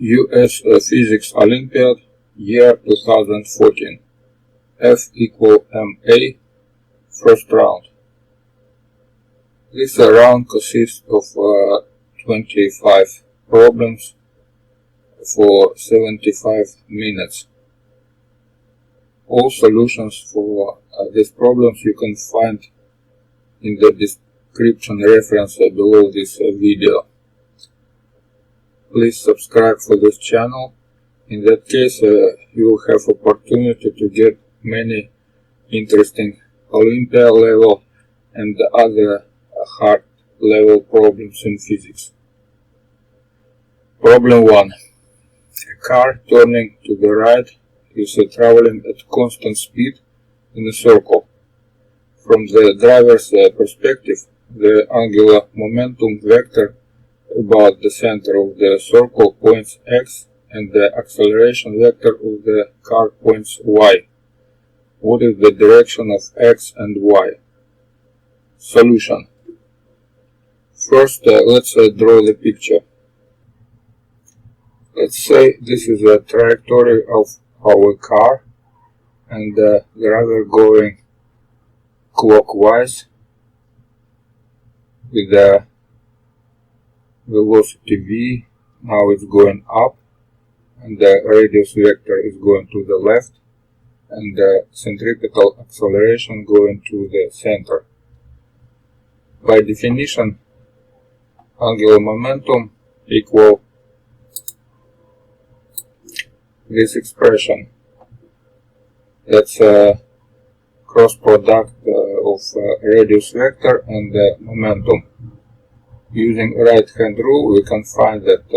US Physics Olympiad, year 2014. F equal MA, first round. This round consists of 25 problems for 75 minutes. All solutions for these problems you can find in the description reference below this video. Please subscribe for this channel. In that case, you will have opportunity to get many interesting Olympiad level and other hard level problems in physics. Problem 1. A car turning to the right is traveling at constant speed in a circle. From the driver's perspective, the angular momentum vector about the center of the circle points x and the acceleration vector of the car points y. What is the direction of x and y? Solution. First, let's draw the picture. Let's say this is the trajectory of our car and the driver going clockwise with the velocity v. Now it's going up and the radius vector is going to the left and the centripetal acceleration going to the center. By definition, angular momentum equal this expression. That's a cross product of radius vector and momentum. Using right hand rule, we can find that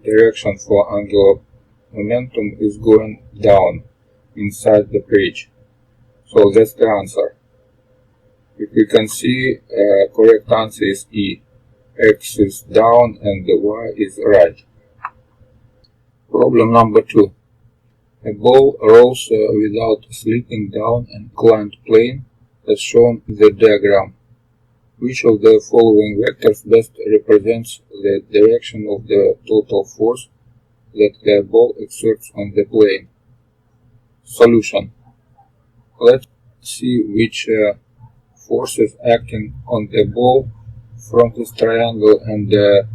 direction for angular momentum is going down inside the page. So that's the answer. If we can see, correct answer is E. X is down and the Y is right. Problem number 2. A ball rolls without slipping down an inclined plane as shown in the diagram. Which of the following vectors best represents the direction of the total force that the ball exerts on the plane? Solution. Let's see which forces acting on the ball from this triangle and to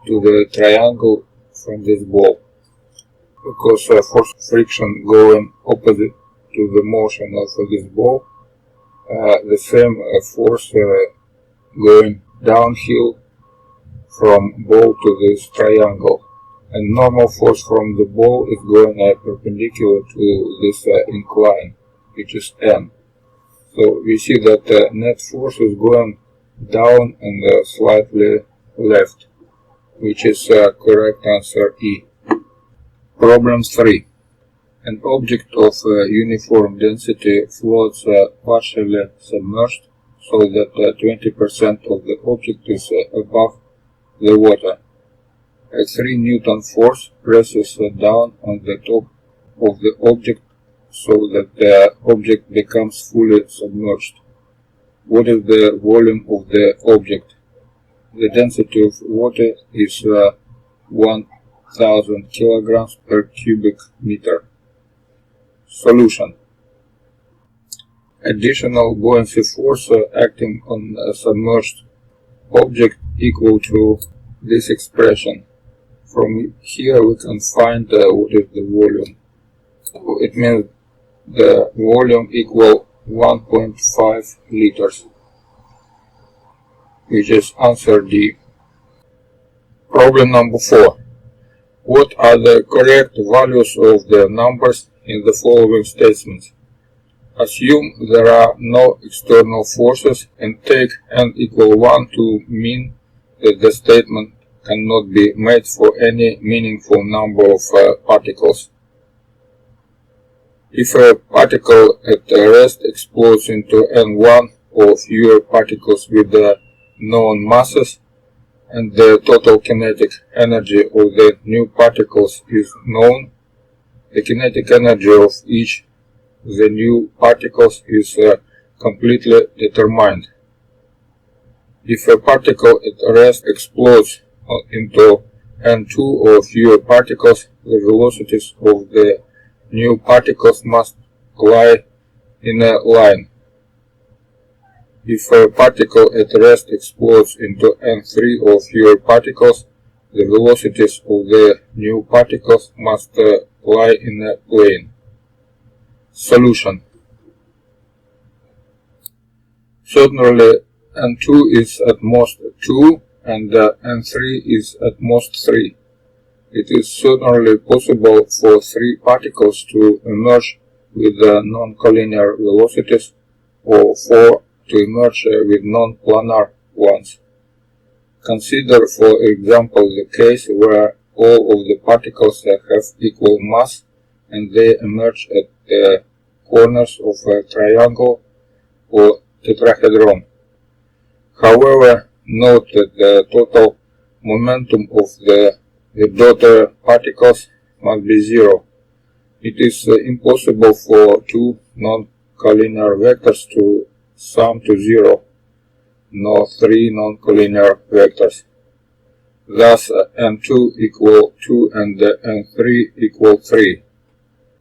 the triangle from this ball. Because force friction going opposite to the motion of this ball, the same force going downhill from ball to this triangle, and normal force from the ball is going perpendicular to this incline, which is N. So we see that net force is going down and slightly left, which is correct answer E. Problem 3. An object of uniform density floats partially submerged so that 20% of the object is above the water. A 3 Newton force presses down on the top of the object so that the object becomes fully submerged. What is the volume of the object? The density of water is 1000 kilograms per cubic meter. Solution. Additional buoyancy force acting on a submerged object equal to this expression. From here we can find what is the volume. It means the volume equal 1.5 liters, which is answer D. Problem number 4. What are the correct values of the numbers in the following statements? Assume there are no external forces and take n equal 1 to mean that the statement cannot be made for any meaningful number of particles. If a particle at rest explodes into n1 or fewer particles with the known masses, and the total kinetic energy of the new particles is known, the kinetic energy of each of the new particles is completely determined. If a particle at rest explodes into n 2 or fewer particles, the velocities of the new particles must lie in a line. If a particle at rest explodes into n3 or fewer particles, the velocities of the new particles must lie in a plane. Solution. Certainly n2 is at most 2 and n3 is at most 3. It is certainly possible for 3 particles to emerge with non-collinear velocities or 4 to emerge with non-planar ones. Consider, for example, the case where all of the particles have equal mass and they emerge at the corners of a triangle or tetrahedron. However, note that the total momentum of the daughter particles must be 0. It is impossible for 2 non-collinear vectors to sum to 0, nor 3 non-collinear vectors. Thus, n2 equal 2 and n3 equal 3.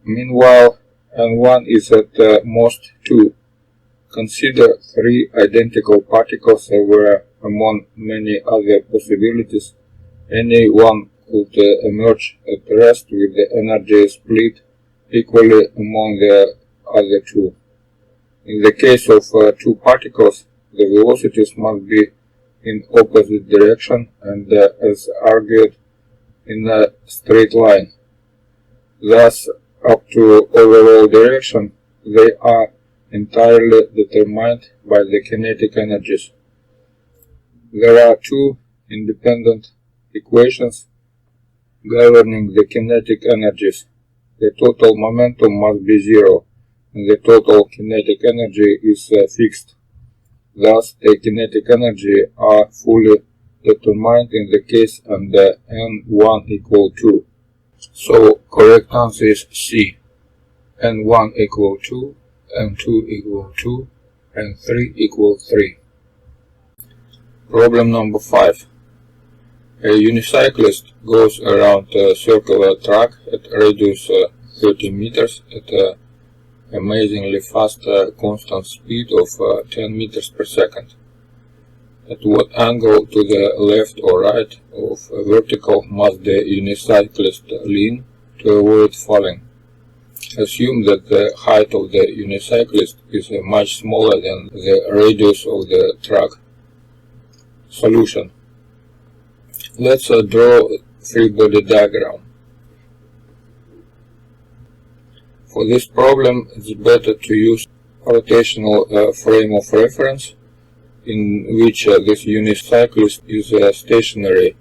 Meanwhile, n1 is at most 2. Consider 3 identical particles where, among many other possibilities, any one could emerge at rest with the energy split equally among the other 2. In the case of 2 particles, the velocities must be in opposite direction and, as argued, in a straight line. Thus, up to overall direction, they are entirely determined by the kinetic energies. There are 2 independent equations governing the kinetic energies. The total momentum must be 0, and the total kinetic energy is fixed. Thus, the kinetic energy are fully determined in the case and n1 equal 2. So, correct answer is C. n1 equal 2, n2 equal 2, n3 equal 3. Problem number 5. A unicyclist goes around a circular track at radius 30 meters at an amazingly fast constant speed of 10 meters per second. At what angle to the left or right of vertical must the unicyclist lean to avoid falling? Assume that the height of the unicyclist is much smaller than the radius of the track. Solution. Let's draw a free-body diagram. For this problem, it's better to use a rotational frame of reference in which this unicyclist is stationary.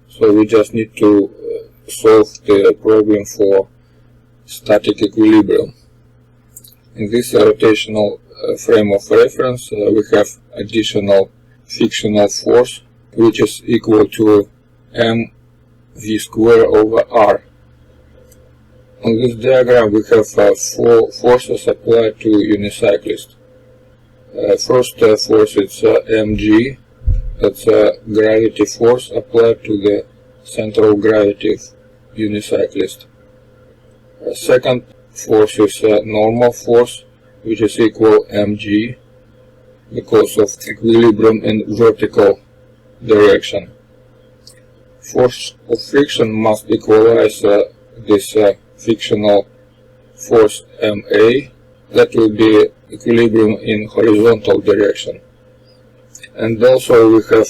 So we just need to solve the problem for static equilibrium. In this rotational frame of reference, we have additional frictional force, which is equal to mv square over r. On this diagram, we have 4 forces applied to unicyclist. First force is mg, that's a gravity force applied to the center of gravity of unicyclist. Second force is normal force, which is equal mg because of equilibrium in vertical direction. Force of friction must equalize this frictional force ma, that will be equilibrium in horizontal direction. And also we have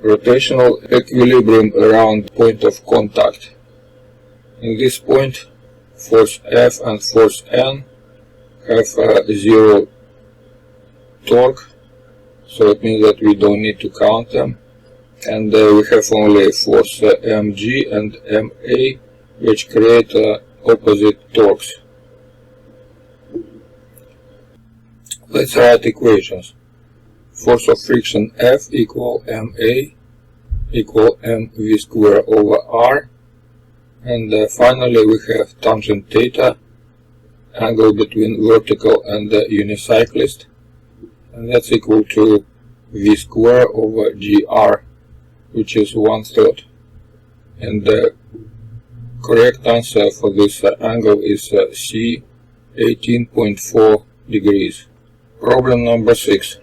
rotational equilibrium around point of contact. In this point, force F and force N have 0 torque, so it means that we don't need to count them. And we have only force mg and ma, which create opposite torques. Let's write equations. Force of friction F equal ma equal mv square over r. And finally we have tangent theta, angle between vertical and the unicyclist, and that's equal to v square over gr, which is 1/3. And the correct answer for this angle is C, 18.4 degrees. Problem number 6.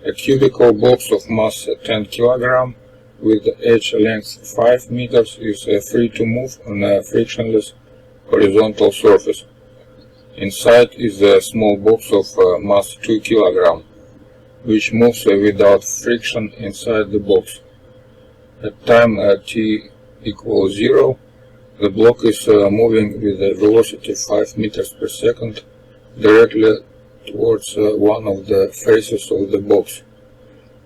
A cubical box of mass 10 kg with edge length 5 meters is free to move on a frictionless horizontal surface. Inside is a small box of mass 2 kg, which moves without friction inside the box. At time t equals 0, the block is moving with a velocity 5 meters per second directly towards one of the faces of the box,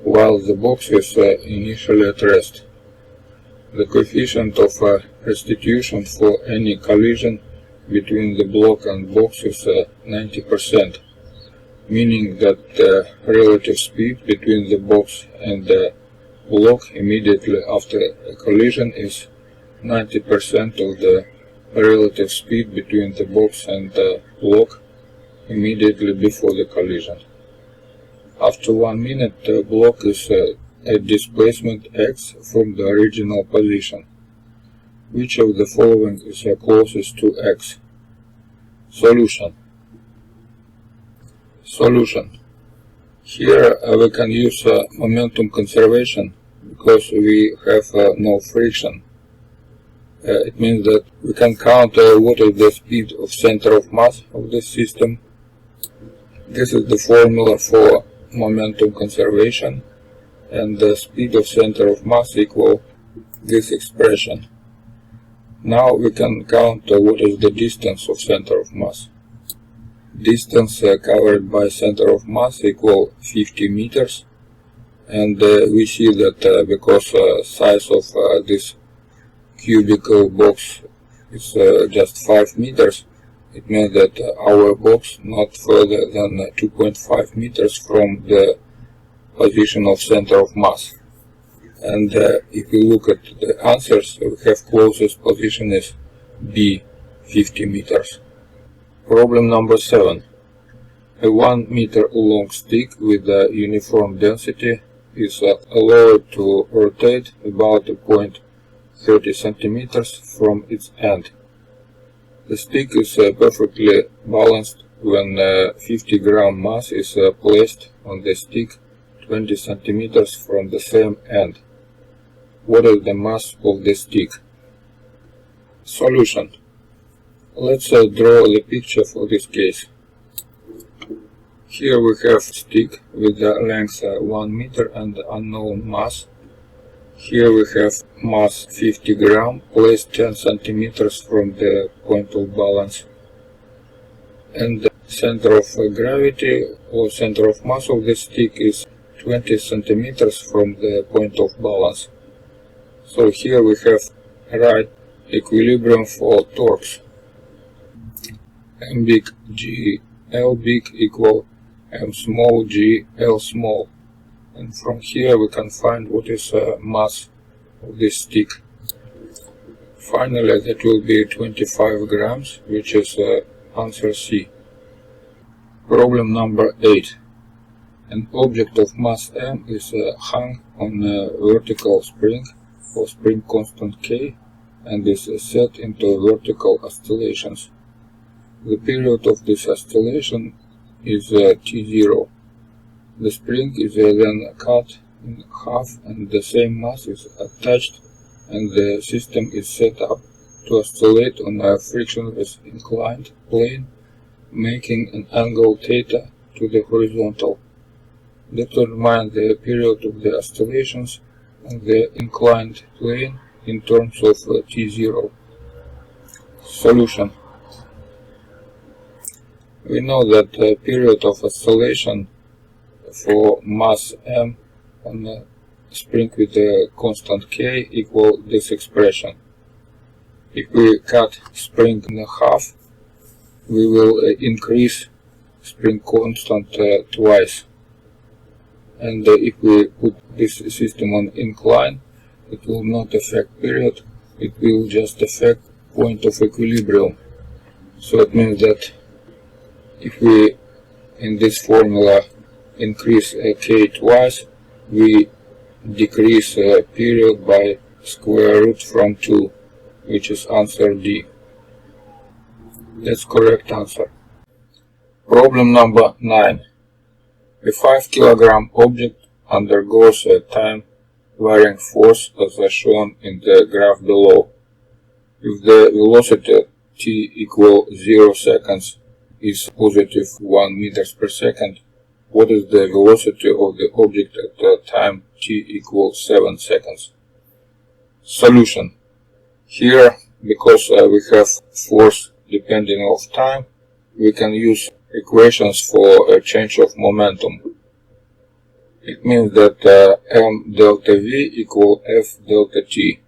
while the box is initially at rest. The coefficient of restitution for any collision between the block and box is 90%, meaning that the relative speed between the box and the block immediately after a collision is 90% of the relative speed between the box and the block immediately before the collision. After 1 minute, the block is at displacement x from the original position. Which of the following is closest to x? Solution. Here we can use momentum conservation because we have no friction. It means that we can count what is the speed of center of mass of the system. This is the formula for momentum conservation, and the speed of center of mass equal this expression. Now we can count what is the distance of center of mass. Distance covered by center of mass equal 50 meters, and we see that because size of this cubical box is just 5 meters, it means that our box not further than 2.5 meters from the position of center of mass. And if we look at the answers, we have closest position is B, 50 meters. Problem number 7. A 1 meter long stick with a uniform density is allowed to rotate about a point 30 centimeters from its end. The stick is perfectly balanced when 50 gram mass is placed on the stick 20 centimeters from the same end. What is the mass of the stick? Solution. Let's draw the picture for this case. Here we have stick with the length 1 meter and unknown mass. Here we have mass 50 gram placed 10 centimeters from the point of balance. And the center of gravity or center of mass of the stick is 20 centimeters from the point of balance. So here we have right equilibrium for torques. M big G L big equal M small G L small. And from here we can find what is mass of this stick. Finally, that will be 25 grams, which is answer C. Problem number 8. An object of mass m is hung on a vertical spring or spring constant K and is set into vertical oscillations. The period of this oscillation is T0. The spring is then cut in half and the same mass is attached, and the system is set up to oscillate on a frictionless inclined plane, making an angle theta to the horizontal. Determine the period of the oscillations on the inclined plane in terms of T0. Solution. We know that the period of oscillation for mass m on a spring with a constant K equal this expression. If we cut spring in half, we will increase spring constant twice. And if we put this system on incline, it will not affect period, it will just affect point of equilibrium. So it means that if we in this formula increase K twice, we decrease period by square root from 2, which is answer D. That's correct answer. Problem number 9. A 5 kg object undergoes a time varying force as shown in the graph below. If the velocity t equal 0 seconds is positive 1 meters per second, what is the velocity of the object at the time t equals 7 seconds? Solution. Here, because we have force depending on time, we can use equations for a change of momentum. It means that m delta v equal f delta t.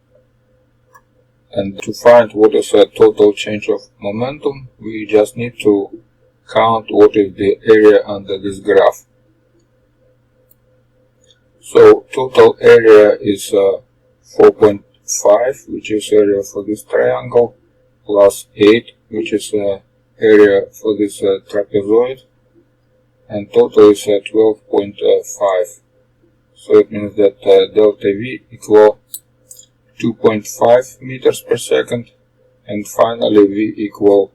And to find what is a total change of momentum, we just need to count what is the area under this graph. So total area is 4.5, which is area for this triangle, plus 8, which is area for this trapezoid, and total is 12.5. So it means that delta v equal 2.5 meters per second, and finally v equal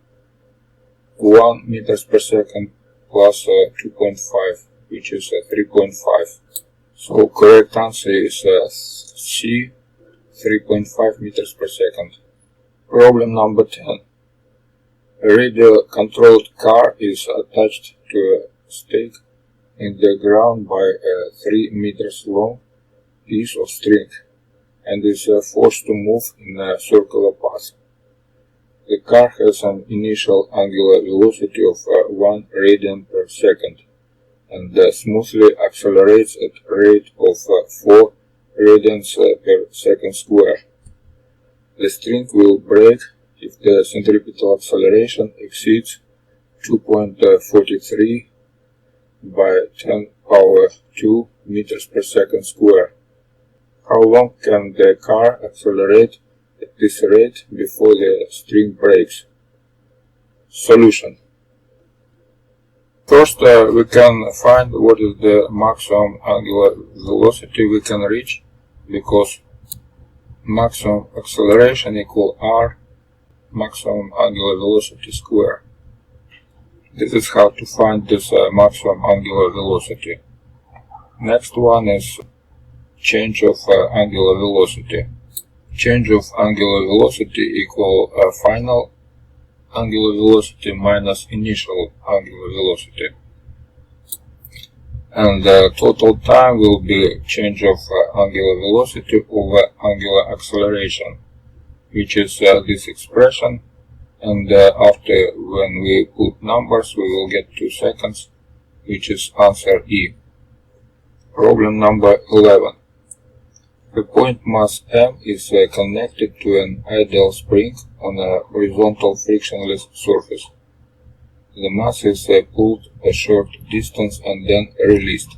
1 meters per second plus 2.5, which is 3.5. So correct answer is C, 3.5 meters per second. Problem number 10. A radio-controlled car is attached to a stake in the ground by a 3 meters long piece of string and is forced to move in a circular path. The car has an initial angular velocity of 1 radian per second and smoothly accelerates at a rate of 4 radians per second square. The string will break if the centripetal acceleration exceeds 2.43 by 10 power 2 meters per second square. How long can the car accelerate at this rate before the string breaks? Solution. First, we can find what is the maximum angular velocity we can reach, because maximum acceleration equal r maximum angular velocity square. This is how to find this maximum angular velocity. Next one is change of angular velocity. Change of angular velocity equal final angular velocity minus initial angular velocity. And the total time will be change of angular velocity over angular acceleration, which is this expression. And after, when we put numbers, we will get 2 seconds, which is answer E. Problem number 11. The point mass M is connected to an ideal spring on a horizontal frictionless surface. The mass is pulled a short distance and then released.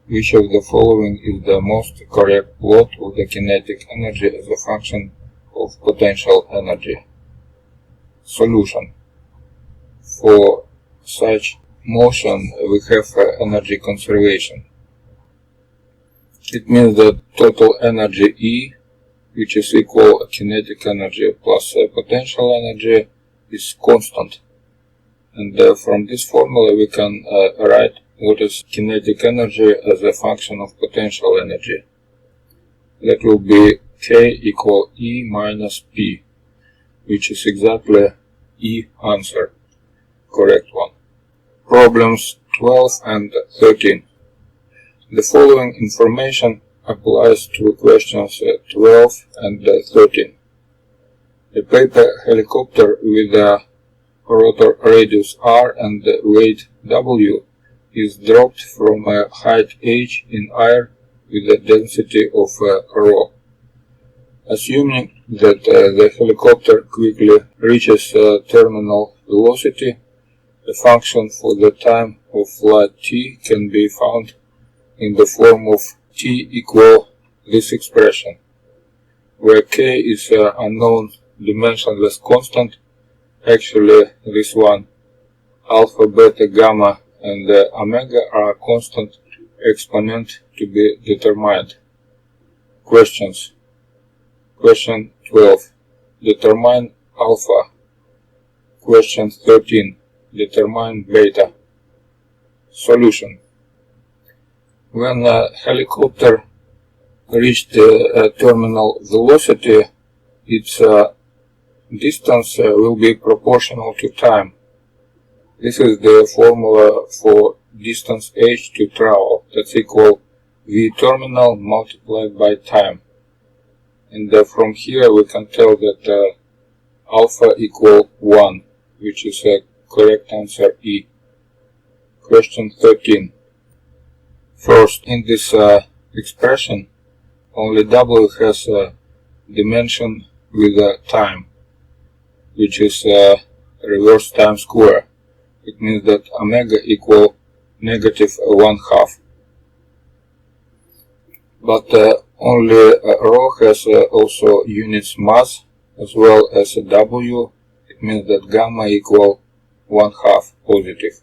Which of the following is the most correct plot of the kinetic energy as a function of potential energy? Solution. For such motion, we have energy conservation. It means that total energy E, which is equal to kinetic energy plus potential energy, is constant. And from this formula we can write what is kinetic energy as a function of potential energy. That will be K equal E minus P, which is exactly E answer, correct one. Problems 12 and 13. The following information applies to questions 12 and 13. A paper helicopter with a rotor radius r and weight w is dropped from a height h in air with a density of ρ. Assuming that the helicopter quickly reaches terminal velocity, the function for the time of flight t can be found in the form of t equal this expression, where k is unknown dimensionless constant. Actually, this one, alpha, beta, gamma, and omega are constant exponent to be determined. Questions. Question 12. Determine alpha. Question 13. Determine beta. Solution. When a helicopter reached terminal velocity, its distance will be proportional to time. This is the formula for distance h to travel. That's equal v terminal multiplied by time. And from here we can tell that alpha equal 1, which is a correct answer E. Question 13. First, in this expression, only W has a dimension with a time, which is reverse time square. It means that omega equal negative 1/2. But only rho has also units mass as well as a W. It means that gamma equal 1/2 positive.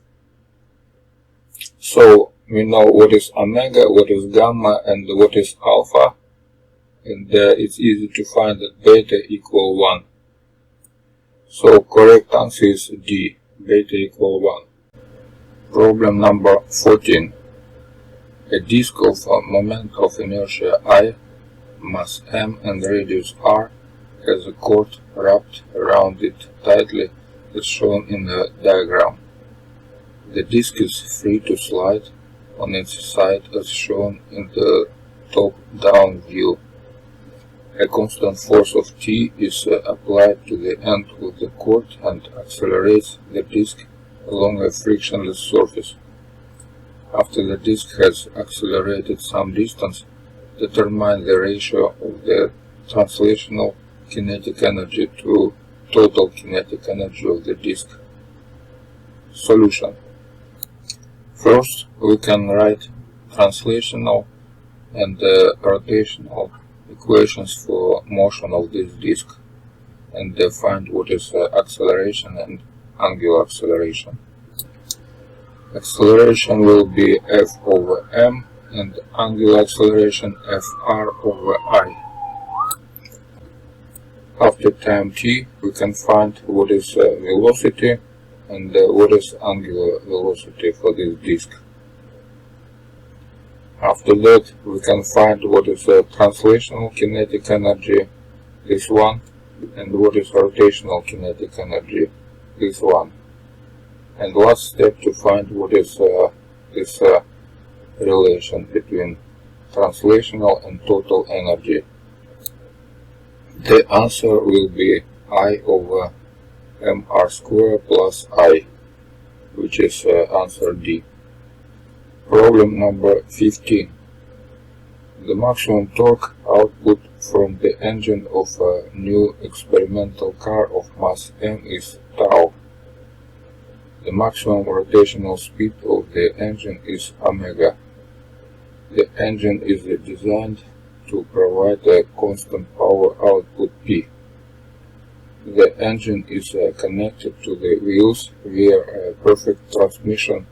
So we know what is omega, what is gamma, and what is alpha, and it's easy to find that beta equal 1. So correct answer is D, beta equal 1. Problem number 14. A disk of a moment of inertia I, mass m and radius r has a cord wrapped around it tightly as shown in the diagram. The disk is free to slide on its side as shown in the top-down view. A constant force of T is applied to the end of the cord and accelerates the disk along a frictionless surface. After the disk has accelerated some distance, determine the ratio of the translational kinetic energy to total kinetic energy of the disk. Solution. First, we can write translational and rotational equations for motion of this disk and find what is acceleration and angular acceleration. Acceleration will be F over m and angular acceleration Fr over I. After time t, we can find what is velocity and what is angular velocity for this disk. After that, we can find what is translational kinetic energy, this one, and what is rotational kinetic energy, this one. And last step to find what is this relation between translational and total energy. The answer will be I over mr square plus I, which is answer D. Problem number 15. The maximum torque output from the engine of a new experimental car of mass m is tau. The maximum rotational speed of the engine is omega. The engine is designed to provide a constant power output P. The engine is connected to the wheels via a perfect transmission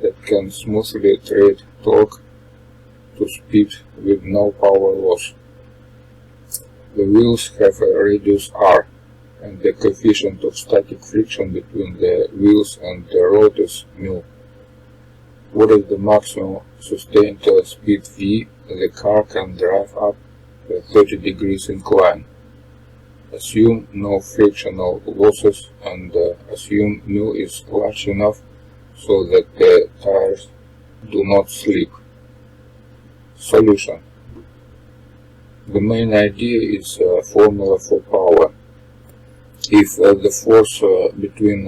that can smoothly trade torque to speed with no power loss. The wheels have a radius r, and the coefficient of static friction between the wheels and the road is mu. What is the maximum sustained speed v the car can drive up a 30 degrees incline? Assume no frictional losses and assume mu is large enough so that the tires do not slip. Solution. The main idea is a formula for power. If the force between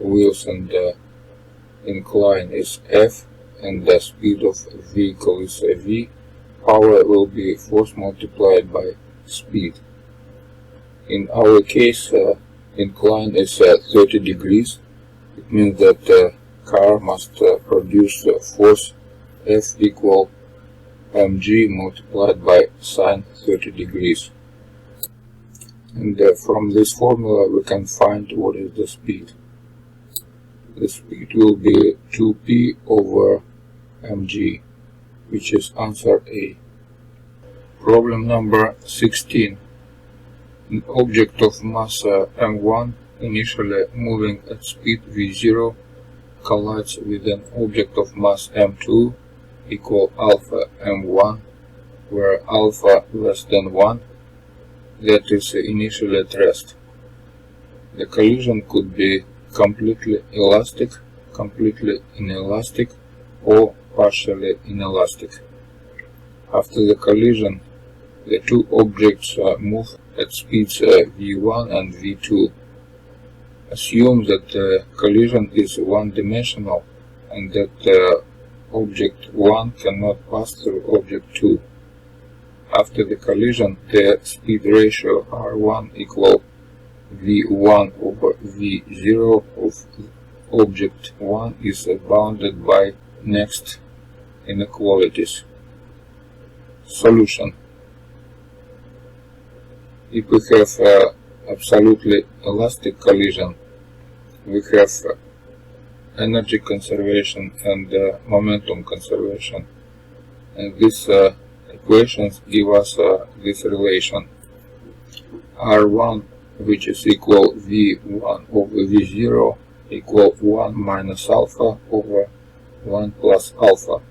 wheels and incline is F and the speed of vehicle is V, power will be force multiplied by speed. In our case, incline is 30 degrees. It means that the car must produce force F equal mg multiplied by sine 30 degrees. And from this formula we can find what is the speed. The speed will be 2p over mg, which is answer A. Problem number 16. An object of mass m1 initially moving at speed v0 collides with an object of mass m2 equal alpha m1, where alpha less than 1, that is initially at rest. The collision could be completely elastic, completely inelastic, or partially inelastic. After the collision, the two objects move at speeds v1 and v2. Assume that the collision is one-dimensional and that object 1 cannot pass through object 2. After the collision, the speed ratio r1 equal v1 over v0 of object 1 is bounded by next inequalities. Solution. If we have absolutely elastic collision, we have energy conservation and momentum conservation, and these equations give us this relation r1, which is equal v1 over v0 equal 1 minus alpha over 1 plus alpha,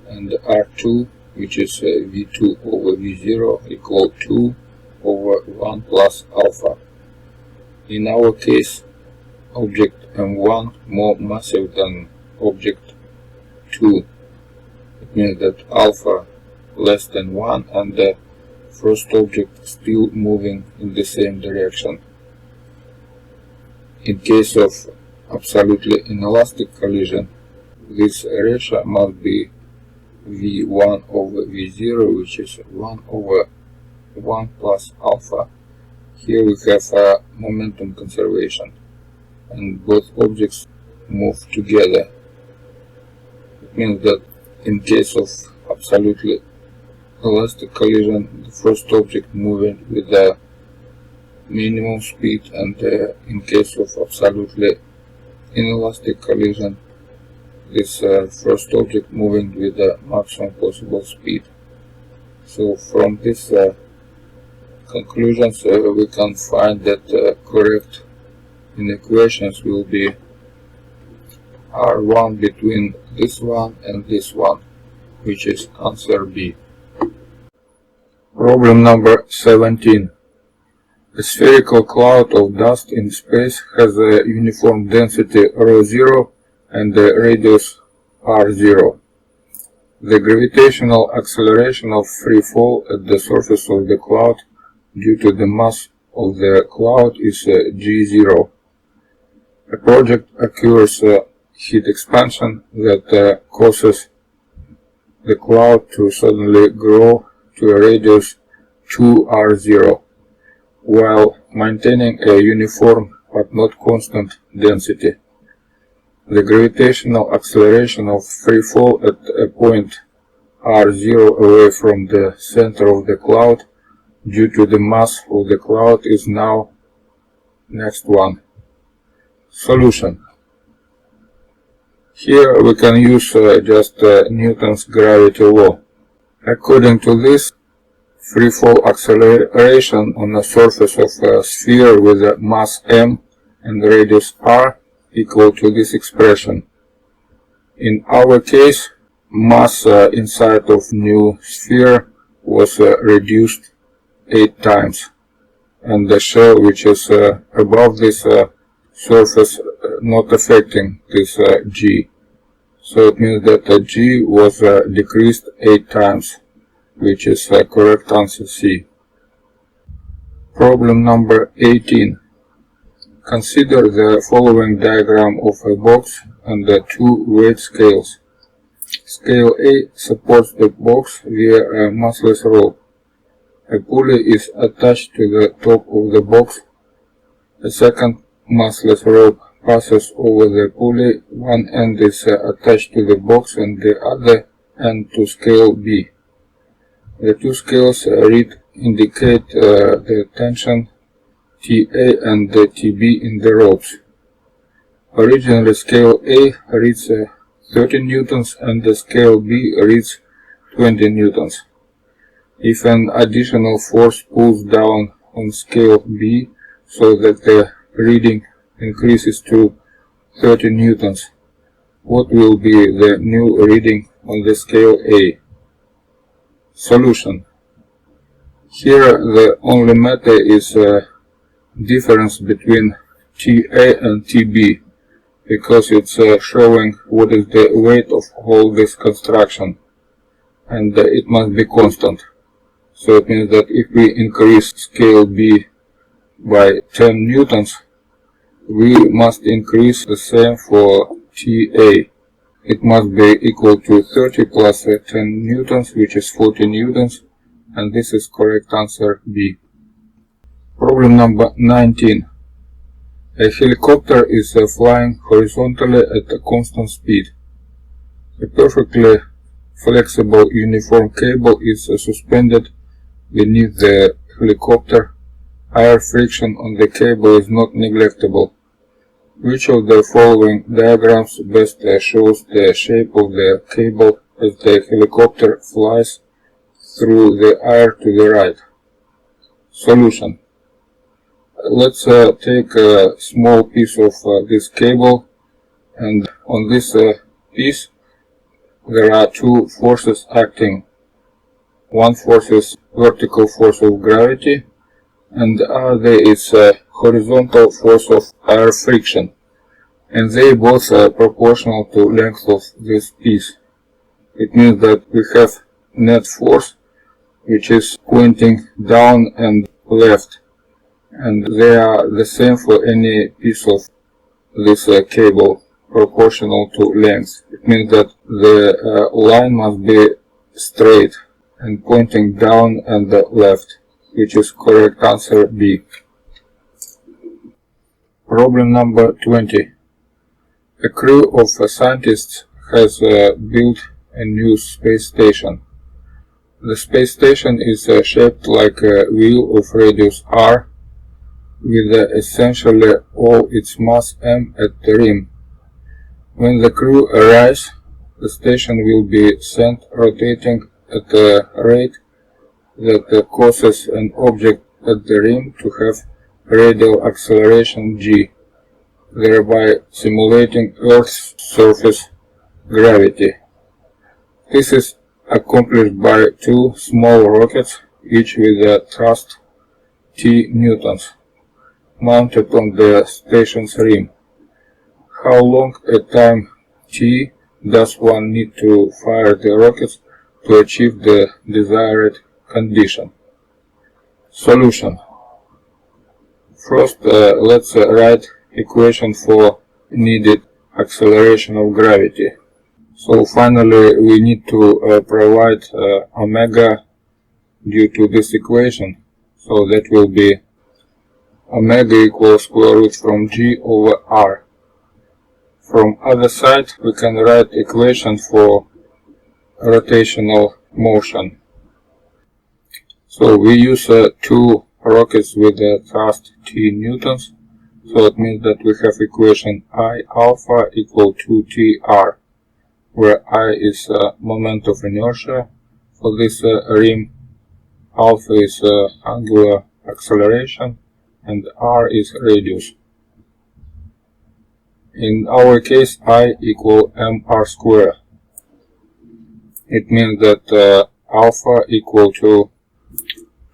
and r2, which is v2 over v0 equal 2 over 1 plus alpha. In our case, object m1 more massive than object 2. It means that alpha less than 1 and the first object still moving in the same direction. In case of absolutely inelastic collision, this ratio must be v1 over v0, which is 1 over 1 plus alpha. Here we have momentum conservation, and both objects move together. It means that in case of absolutely elastic collision, the first object moving with the minimum speed, and in case of absolutely inelastic collision, this first object moving with the maximum possible speed. So from this conclusions we can find that correct inequations will be r1 between this one and this one, which is answer B. Problem number 17. A spherical cloud of dust in space has a uniform density ρ0 and a radius r0. The gravitational acceleration of free fall at the surface of the cloud due to the mass of the cloud is g0. A project occurs heat expansion that causes the cloud to suddenly grow to a radius 2r0 while maintaining a uniform but not constant density. The gravitational acceleration of free fall at a point r0 away from the center of the cloud due to the mass of the cloud is now next one. Solution. Here we can use just Newton's gravity law. According to this, free fall acceleration on the surface of a sphere with a mass m and radius r equal to this expression. In our case, mass inside of new sphere was reduced 8 times, and the shell which is above this surface not affecting this g. So it means that g was decreased 8 times, which is correct answer C. Problem number 18. Consider the following diagram of a box and the two weight scales. Scale A supports the box via a massless rope. A pulley is attached to the top of the box. A second massless rope passes over the pulley. One end is attached to the box and the other end to scale B. The two scales indicate the tension TA and the TB in the ropes. Originally, scale A reads 30 newtons and the scale B reads 20 newtons. If an additional force pulls down on scale B so that the reading increases to 30 newtons. What will be the new reading on the scale A? Solution. Here the only matter is difference between TA and TB, because it's showing what is the weight of all this construction, and it must be constant. So it means that if we increase scale B by 10 newtons, we must increase the same for TA. It must be equal to 30 plus 10 newtons, which is 40 newtons, and this is correct answer B. Problem number 19. A helicopter is flying horizontally at a constant speed. A perfectly flexible uniform cable is suspended beneath the helicopter. Air friction on the cable is not negligible. Which of the following diagrams best shows the shape of the cable as the helicopter flies through the air to the right? Solution. Let's take a small piece of this cable, and on this piece there are two forces acting. One force is vertical force of gravity, and the other is horizontal force of air friction, and they both are proportional to length of this piece. It means that we have net force which is pointing down and left, and they are the same for any piece of this cable, proportional to length. It means that the line must be straight and pointing down and left, which is correct answer B. Problem number 20. A crew of scientists has built a new space station. The space station is shaped like a wheel of radius r, with essentially all its mass m at the rim. When the crew arrives, the station will be sent rotating at a rate that causes an object at the rim to have radial acceleration g, thereby simulating Earth's surface gravity. This is accomplished by two small rockets, each with a thrust T newtons, mounted on the station's rim. How long a time T does one need to fire the rockets to achieve the desired condition? Solution. First, let's write equation for needed acceleration of gravity. So finally we need to provide omega due to this equation. So that will be omega equals square root from g over r. From other side we can write equation for rotational motion. So we use two rockets with a thrust T newtons. So it means that we have equation I alpha equal to TR, where I is moment of inertia for this rim, alpha is angular acceleration, and R is radius. In our case, I equal mr square. It means that alpha equal to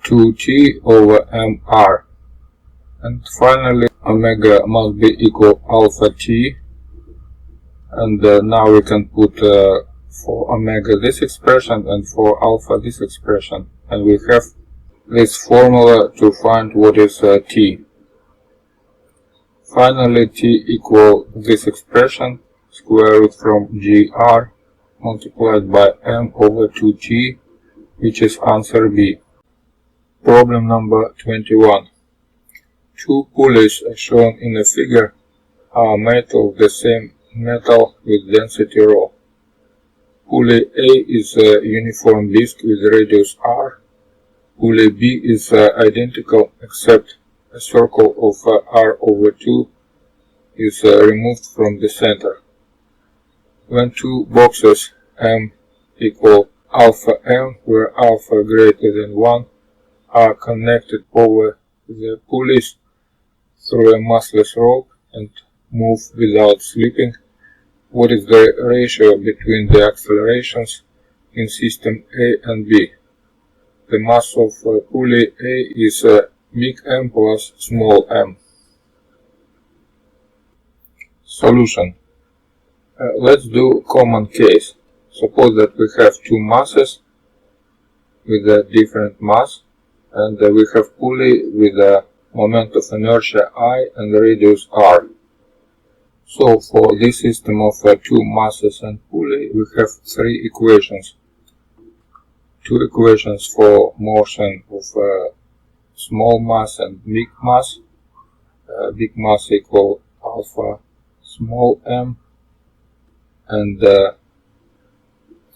2t over mr. And finally, omega must be equal alpha t. And now we can put for omega this expression and for alpha this expression. And we have this formula to find what is t. Finally, t equal this expression, square root from gr multiplied by m over 2t, which is answer B. Problem number 21. Two pulleys as shown in the figure are made of the same metal with density ρ. Pulley A is a uniform disc with radius r. Pulley B is identical except a circle of r over 2 is removed from the center. When two boxes m equal alpha m, where alpha greater than 1, are connected over the pulleys through a massless rope and move without slipping, what is the ratio between the accelerations in system A and B? The mass of pulley A is big M plus small m. Solution. Let's do common case. Suppose that we have two masses with a different mass, and we have pulley with a moment of inertia I and radius r. So for this system of two masses and pulley, we have three equations. Two equations for motion of small mass and big mass. Big mass equal alpha small m, and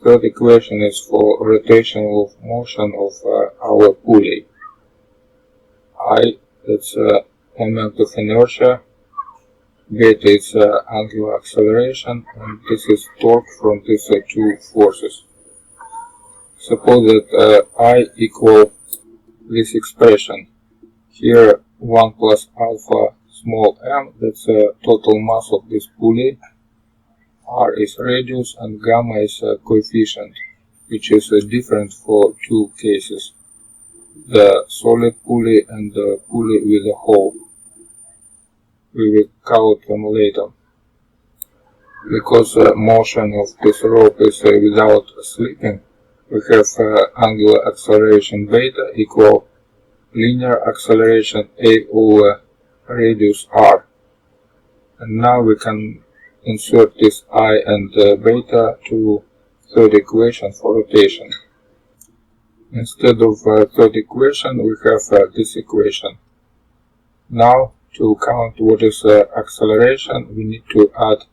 third equation is for rotational motion of our pulley. I, that's moment of inertia, beta is angular acceleration, and this is torque from these two forces. Suppose that I equal this expression. Here 1 plus alpha small m, that's total mass of this pulley. R is radius and gamma is coefficient, which is different for two cases, the solid pulley and the pulley with a hole. We will count them later. Because motion of this rope is without slipping, we have angular acceleration beta equal linear acceleration A over radius r. And now we can insert this I and beta to third equation for rotation. Instead of third equation, we have this equation. Now, to count what is acceleration, we need to add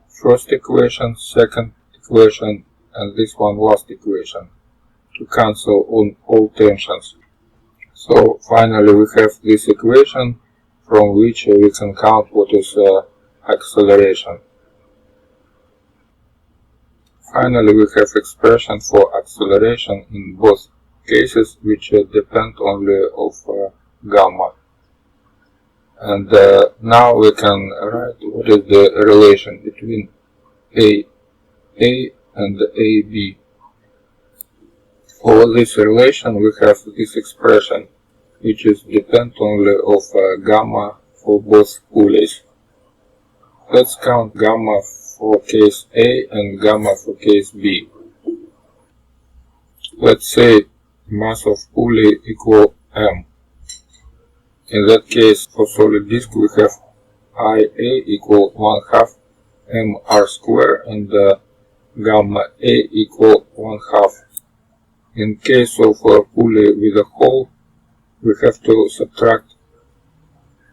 first equation, second equation, and this one last equation to cancel on all tensions. So finally we have this equation from which we can count what is acceleration. Finally, we have expression for acceleration in both cases, which depend only of gamma. And now we can write what is the relation between A and AB. For this relation, we have this expression, which is depend only of gamma for both pulleys. Let's count gamma for case A and gamma for case B. Let's say mass of pulley equal m. In that case, for solid disk, we have IA equal 1/2 mr square and gamma A equal 1/2. In case of a pulley with a hole, we have to subtract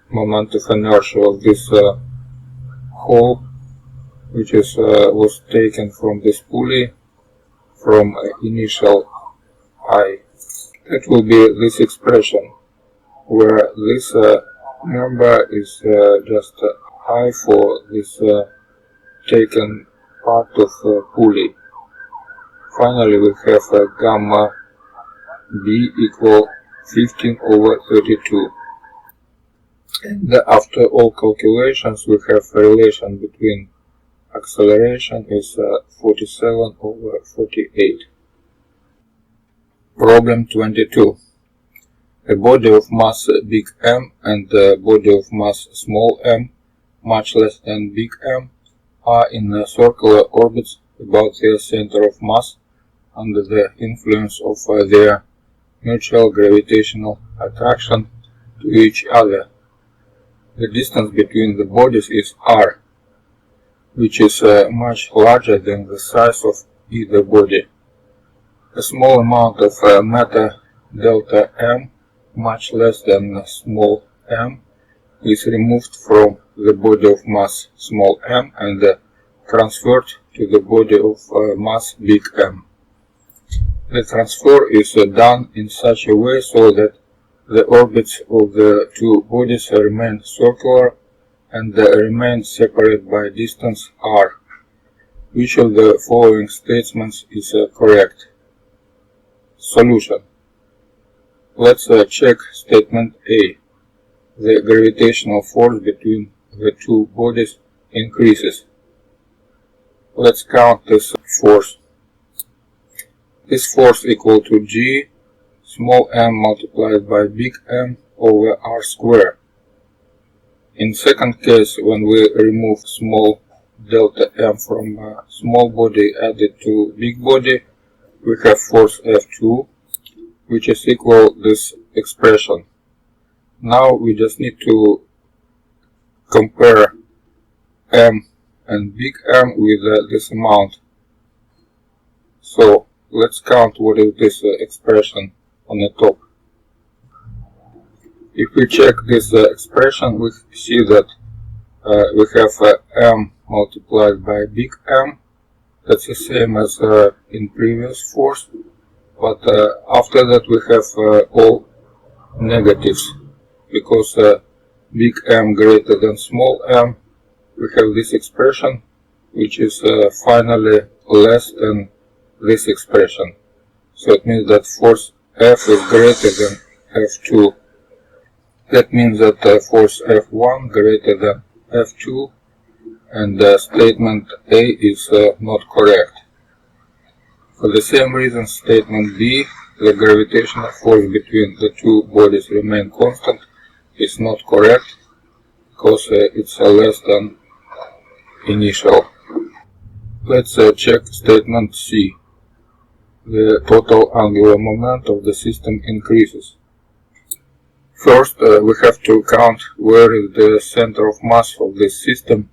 moment of inertia of this hole, which is was taken from this pulley from initial I. That will be this expression, where this number is just I for this taken part of pulley. Finally, we have gamma B equal 15 over 32. And after all calculations, we have a relation between acceleration is 47 over 48. Problem 22. A body of mass big M and a body of mass small m, much less than big M, are in circular orbits about their center of mass under the influence of their mutual gravitational attraction to each other. The distance between the bodies is r, which is much larger than the size of either body. A small amount of matter delta m, much less than small m, is removed from the body of mass small m and transferred to the body of mass big M. The transfer is done in such a way so that the orbits of the two bodies remain circular and remain separate by distance r. Which of the following statements is correct? Solution. Let's check statement A. the gravitational force between the two bodies increases. Let's count this force. This force equal to G small m multiplied by big M over R squared. In second case, when we remove small delta M from a small body added to big body, we have force F2, which is equal this expression. Now we just need to compare M and big M with this amount. So let's count what is this expression on the top. If we check this expression, we see that we have M multiplied by big M. That's the same as in previous force, but after that we have all negatives, because big M greater than small m, we have this expression, which is finally less than this expression. So it means that force F is greater than F2. That means that force F1 greater than F2, and statement A is not correct. For the same reason, statement B, the gravitational force between the two bodies remain constant, is not correct, because it's less than initial. Let's check statement C. The total angular momentum of the system increases. First, we have to count where is the center of mass of this system,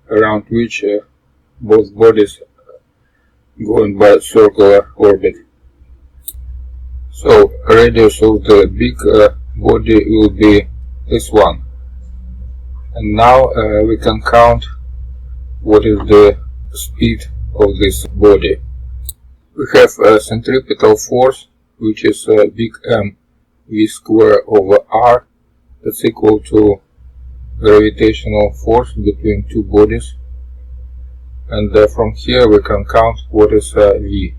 around which both bodies going by circular orbit. So radius of the big body will be this one. And now we can count what is the speed of this body. We have a centripetal force, which is big M v square over r. That's equal to gravitational force between two bodies. And from here we can count what is v.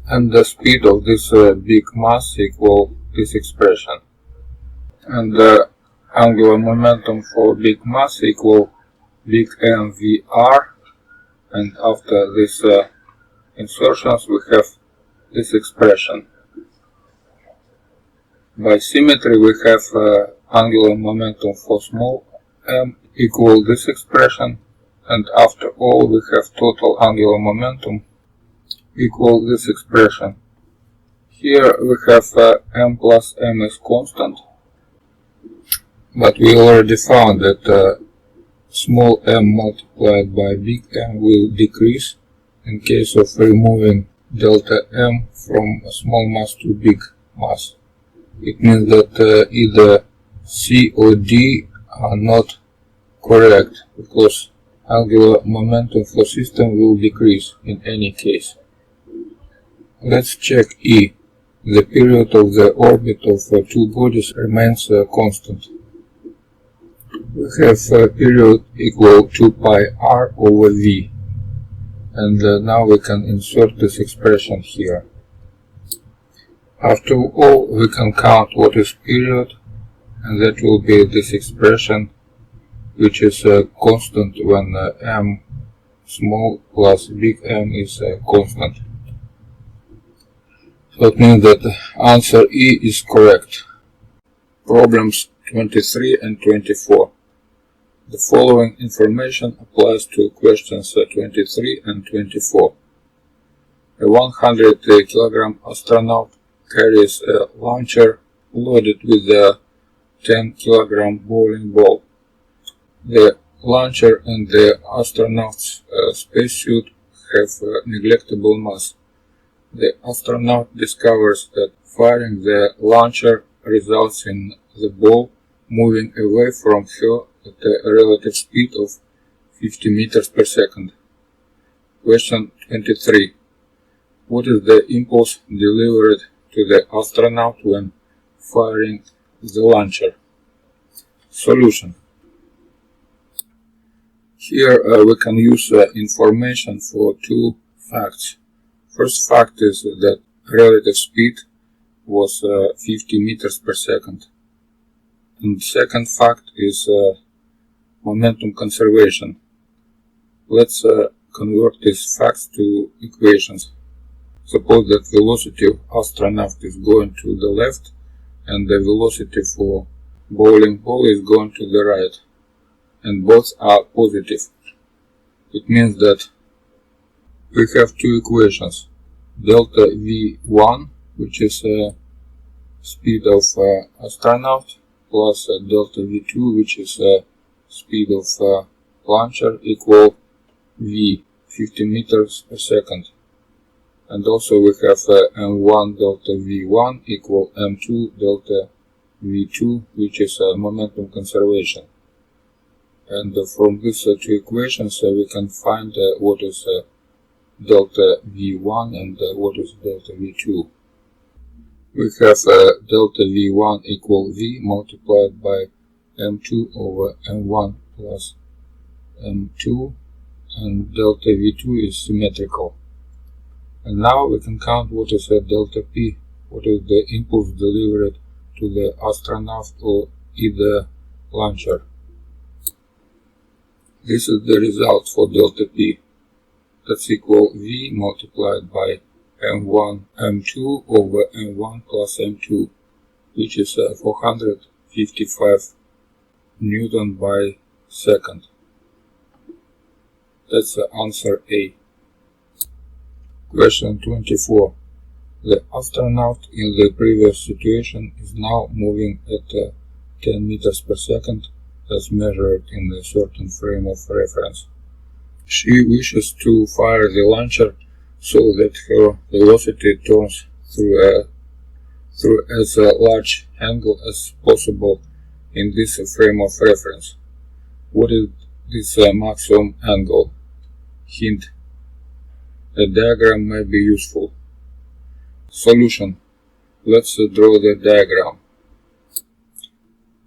And the speed of this big mass equal this expression. And the angular momentum for big mass equal big M v r. And after this insertions we have this expression. By symmetry we have angular momentum for small m equal this expression, and after all we have total angular momentum equal this expression. Here we have m plus m is constant, but we already found that small m multiplied by big M will decrease in case of removing delta M from a small mass to big mass. It means that either C or D are not correct, because angular momentum for system will decrease in any case. Let's check E. The period of the orbit of two bodies remains constant. We have a period equal to pi r over v. And now we can insert this expression here. After all, we can count what is period, and that will be this expression, which is constant when m small plus big M is constant. So it means that answer E is correct. Problems 23 and 24. The following information applies to questions 23 and 24. A 100 kg astronaut carries a launcher loaded with a 10 kg bowling ball. The launcher and the astronaut's spacesuit have negligible mass. The astronaut discovers that firing the launcher results in the ball moving away from her at a relative speed of 50 meters per second. Question 23. What is the impulse delivered to the astronaut when firing the launcher? Solution. Here we can use information for two facts. First fact is that relative speed was 50 meters per second. And second fact is momentum conservation. Let's convert these facts to equations. Suppose that velocity of astronaut is going to the left and the velocity for bowling ball is going to the right, and both are positive. It means that we have two equations: delta V1, which is speed of astronaut, plus delta V2, which is speed of launcher, equal v, 50 meters per second. And also we have m1 delta v1 equal m2 delta v2, which is momentum conservation. And from these two equations we can find what is delta v1 and what is delta v2. We have delta v1 equal v multiplied by m2 over m1 plus m2, and delta v2 is symmetrical. And now we can count what is delta p, what is the impulse delivered to the astronaut or either launcher. This is the result for delta p. That's equal v multiplied by m1 m2 over m1 plus m2, which is 455 Newton by second. That's the answer A. Question 24. The astronaut in the previous situation is now moving at 10 meters per second as measured in a certain frame of reference. She wishes to fire the launcher so that her velocity turns through as large angle as possible in this frame of reference. What is this maximum angle? Hint: a diagram may be useful. Solution: let's draw the diagram.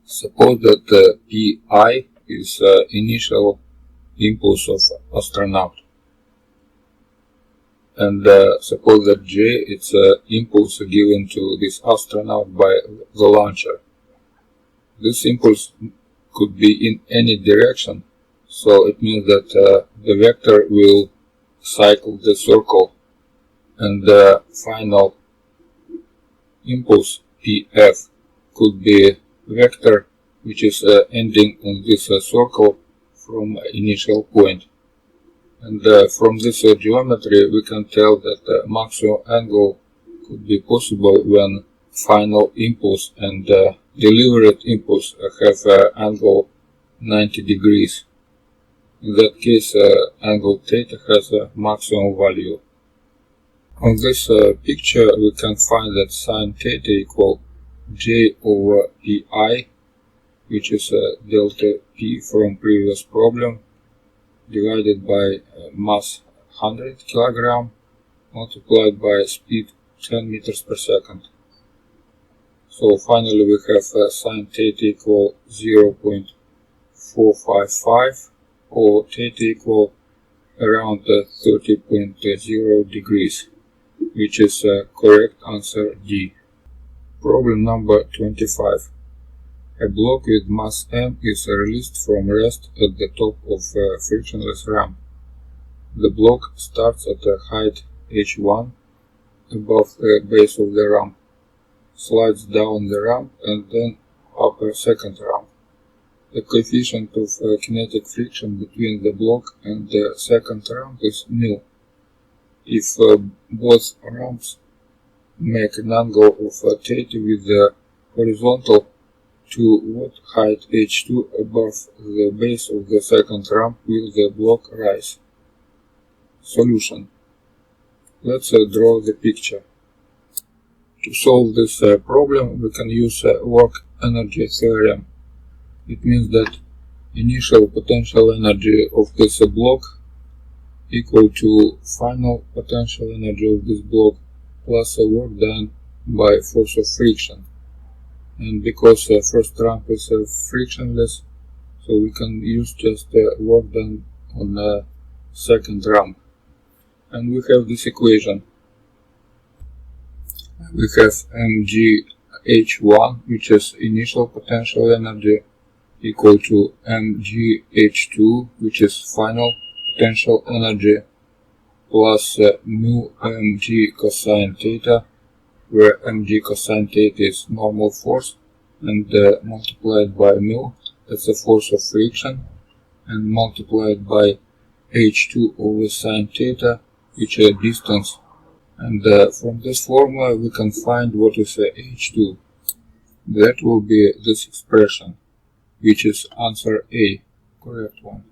Suppose that Pi is initial impulse of astronaut, and suppose that J is impulse given to this astronaut by the launcher. This impulse could be in any direction, so it means that the vector will cycle the circle, and the final impulse Pf could be vector which is ending on this circle from initial point. And from this geometry we can tell that the maximum angle could be possible when final impulse and delivered impulse have angle 90 degrees. In that case angle theta has a maximum value. On this picture we can find that sine theta equal J over Pi, which is delta P from previous problem, divided by mass 100 kg multiplied by speed 10 meters per second. So finally we have sine theta equal 0.455 or theta equal around 30.0 degrees, which is correct answer D. Problem number 25. A block with mass m is released from rest at the top of a frictionless ramp. The block starts at a height h1 above the base of the ramp, slides down the ramp and then up a second ramp. The coefficient of kinetic friction between the block and the second ramp is nil. If both ramps make an angle of theta with the horizontal, to what height h2 above the base of the second ramp will the block rise? Solution. Let's draw the picture. To solve this problem we can use work energy theorem. It means that initial potential energy of this block equal to final potential energy of this block plus work done by force of friction. And because first ramp is frictionless, so we can use just work done on the second ramp. And we have this equation. We have mg H1, which is initial potential energy, equal to mgh2, which is final potential energy, plus mu mg cosine theta, where mg cosine theta is normal force, and multiplied by mu, that's the force of friction, and multiplied by h2 over sine theta, which is distance. And from this formula we can find what is h2. That will be this expression, which is answer A, correct one.